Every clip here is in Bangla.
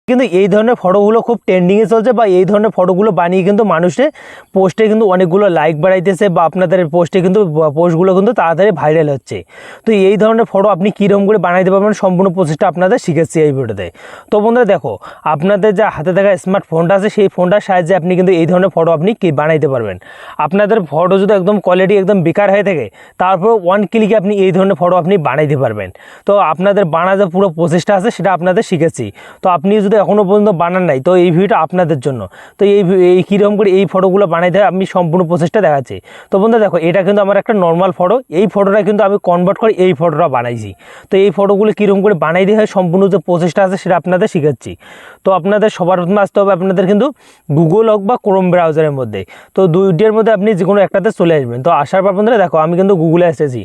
কিন্তু এই ধরনের ফটোগুলো খুব ট্রেন্ডিংয়ে চলছে বা এই ধরনের ফটোগুলো বানিয়ে কিন্তু মানুষের পোস্টে কিন্তু অনেকগুলো লাইক বাড়াইতেছে বা আপনাদের পোস্টে কিন্তু পোস্টগুলো কিন্তু তাড়াতাড়ি ভাইরাল হচ্ছে। তো এই ধরনের ফটো আপনি কীরকম করে বানাইতে পারবেন সম্পূর্ণ প্রসেসটা আপনাদের শিখেছি এই ভিডিওতে। তো বন্ধুরা দেখো, আপনাদের যা হাতে থাকা স্মার্টফোনটা আছে সেই ফোনটার সাহায্যে আপনি কিন্তু এই ধরনের ফটো আপনি কি বানাইতে পারবেন। আপনাদের ফটো যদি একদম কোয়ালিটি একদম বেকার হয়ে থাকে, তারপর ওয়ান ক্লিকে আপনি এই ধরনের ফটো আপনি বানাইতে পারবেন। তো আপনাদের বানাতে পুরো প্রসেসটা আছে সেটা আপনাদের শিখেছি। তো আপনি যদি এখনও পর্যন্ত বানান নাই, তো এই ভিডিওটা আপনাদের জন্য। তো এই কীরকম করে এই ফটোগুলো বানাইতে হয় আমি সম্পূর্ণ প্রসেসটা দেখাচ্ছি। তো বন্ধুরা দেখো, এটা কিন্তু আমার একটা নর্মাল ফটো, এই ফটোটা কিন্তু আমি কনভার্ট করে এই ফটোটা বানাইছি। তো এই ফটোগুলো কীরকম করে বানাইতে হয় সম্পূর্ণ যে প্রসেসটা আছে সেটা আপনাদের শিখাচ্ছি। তো আপনাদের সবার প্রথমে আসতে হবে আপনাদের কিন্তু গুগল হোক বা ক্রোম ব্রাউজারের মধ্যে। তো দুইটার মধ্যে আপনি যে কোনো একটাতে চলে আসবেন। তো আসার পর বন্ধুরা দেখো, আমি কিন্তু গুগলে এসেছি।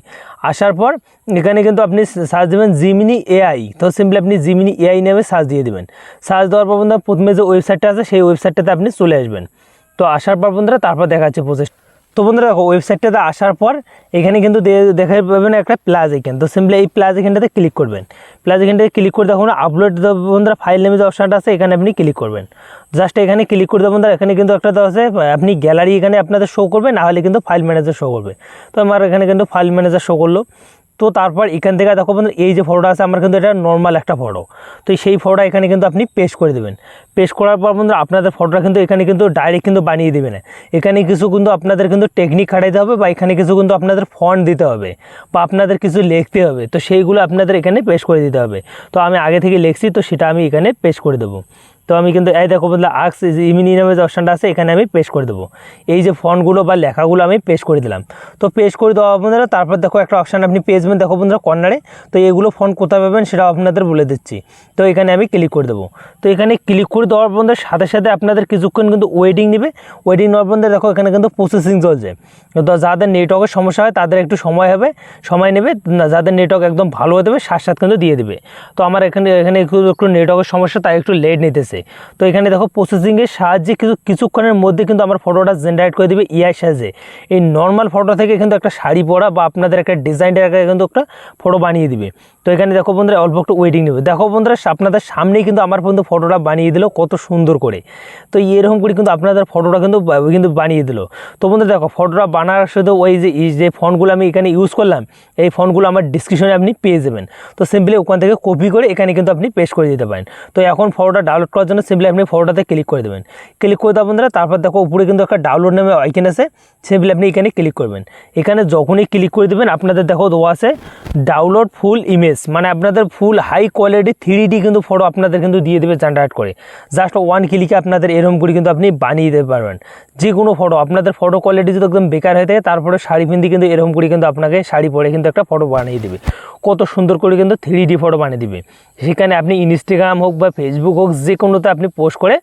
আসার পর এখানে কিন্তু আপনি সার্চ দেবেন জিমিনি এআই। তো সিম্পলি আপনি জিমিনি এআই নামে সার্চ দিয়ে দেবেন। সার্চ দেওয়ার পর বন্ধুরা প্রথমে যে ওয়েবসাইটটা আছে সেই ওয়েবসাইটটাতে আপনি চলে আসবেন। তো আসার পর বন্ধুরা তারপর দেখা যাচ্ছে প্রসেস। তো বন্ধুরা দেখো, ওয়েবসাইটটাতে আসার পর এখানে কিন্তু দেখাই পাবেন একটা প্লাস আইকন। তো সিম্পলি এই প্লাস আইকনটাতে ক্লিক করবেন। প্লাস আইকনটাতে ক্লিক করে দেখুন আপলোড বন্ধুরা ফাইল নেমে যে অপশানটা আছে এখানে আপনি ক্লিক করবেন। জাস্ট এখানে ক্লিক করে দেবেন। বন্ধুরা এখানে কিন্তু একটা আছে আপনি গ্যালারি এখানে আপনাদের শো করবে, না হলে কিন্তু ফাইল ম্যানেজার শো করবে। তো আমার এখানে কিন্তু ফাইল ম্যানেজার শো করলো। তো তারপর এখান থেকে দেখো বন্ধুরা, এই যে ফটোটা আছে আমার কিন্তু এটা নর্মাল একটা ফটো। তো সেই ফটোটা এখানে কিন্তু আপনি পেস্ট করে দেবেন। পেস্ট করার পর বন্ধুরা আপনাদের ফটোটা কিন্তু এখানে কিন্তু ডাইরেক্ট কিন্তু বানিয়ে দেবে না। এখানে কিছু কিন্তু আপনাদের কিন্তু টেকনিক খাটাইতে হবে বা এখানে কিছু কিন্তু আপনাদের ফন্ট দিতে হবে বা আপনাদের কিছু লিখতে হবে। তো সেইগুলো আপনাদের এখানে পেস্ট করে দিতে হবে। তো আমি আগে থেকে লিখছি, তো সেটা আমি এখানে পেস্ট করে দেবো। তো আমি কিন্তু এই দেখো বন্ধুরা আক্স ইমিনি নামে যে অপশানটা আছে এখানে আমি পেস্ট করে দেবো। এই যে ফন্টগুলো বা লেখাগুলো আমি পেস্ট করে দিলাম। তো পেস্ট করে দেওয়া বন্ধুরা তারপর দেখো একটা অপশান আপনি পেয়ে যাবেন দেখো বন্ধুরা কর্নারে। তো এগুলো ফন্ট কোথায় পাবেন সেটা আপনাদের বলে দিচ্ছি। তো এখানে আমি ক্লিক করে দেবো। তো এখানে ক্লিক করে দেওয়ার বন্ধুদের সাথে সাথে আপনাদের কিছুক্ষণ কিন্তু ওয়েটিং নেবে। ওয়েটিং নেওয়ার বন্ধুরা দেখো এখানে কিন্তু প্রসেসিং চলছে। তো যাদের নেটওয়ার্কের সমস্যা হয় তাদের একটু সময় নেবে, যাদের নেটওয়ার্ক একদম ভালো হতে হবে সাথে কিন্তু দিয়ে দেবে। তো আমার এখানে একটু নেটওয়ার্কের সমস্যা, তাই একটু লেট নিতেছে। তো এখানে দেখো প্রসেসিংয়ের সাহায্যে কিছুক্ষণের মধ্যে কিন্তু আমার ফটোটা জেনারেট করে দেবে এআই সাহায্যে। এই নর্মাল ফটো থেকে কিন্তু একটা শাড়ি পরা বা আপনাদের একটা ডিজাইনের কিন্তু একটা ফটো বানিয়ে দিবে। তো এখানে দেখো বন্ধুরা অল্প একটু ওয়েটিং নেবে। দেখো বন্ধুরা আপনাদের সামনেই কিন্তু আমার পর্যন্ত ফটোটা বানিয়ে দিল কত সুন্দর করে। তো এরকম করে কিন্তু আপনাদের ফটোটা কিন্তু বানিয়ে দিল। তো বন্ধুরা দেখো, ফটোটা বানার শুধু ওই যে ফন্টগুলো আমি এখানে ইউজ করলাম, এই ফন্টগুলো আমার ডিসক্রিপশনে আপনি পেয়ে যাবেন। তো সিম্পলি ওখান থেকে কপি করে এখানে কিন্তু আপনি পেস্ট করে দিতে পারেন। তো এখন ফটোটা ডাউনলোড করার জন্য সিম্পলি আপনি ফটোটাতে ক্লিক করে দেবেন। ক্লিক করে দেওয়া বন্ধুরা তারপর দেখো উপরে কিন্তু একটা ডাউনলোড নামে আইকন আছে, সিম্পলি আপনি এখানে ক্লিক করবেন। এখানে যখনই ক্লিক করে দেবেন আপনাদের দেখো দেওয়া আছে ডাউনলোড ফুল ইমেজ, মানে আপনাদের ফুল হাই কোয়ালিটি 3D কিন্তু ফটো আপনাদের কিন্তু দিয়ে দেবে জেনারেট করে। জাস্ট ওয়ান ক্লিকে আপনাদের এরকম করে কিন্তু আপনি বানিয়ে দিতে পারবেন যে কোনো ফটো। আপনাদের ফটো কোয়ালিটি যদি একদম বেকার হয়ে থাকে, তারপরে শাড়ি পিন্দি কিন্তু এরকম করে কিন্তু আপনাকে শাড়ি পরে কিন্তু একটা ফটো বানিয়ে দেবে। কত সুন্দর করে কিন্তু 3D ফটো বানিয়ে দিবে। সেখানে আপনি ইনস্টাগ্রাম হোক বা ফেসবুক হোক যে কোনোতে আপনি পোস্ট করে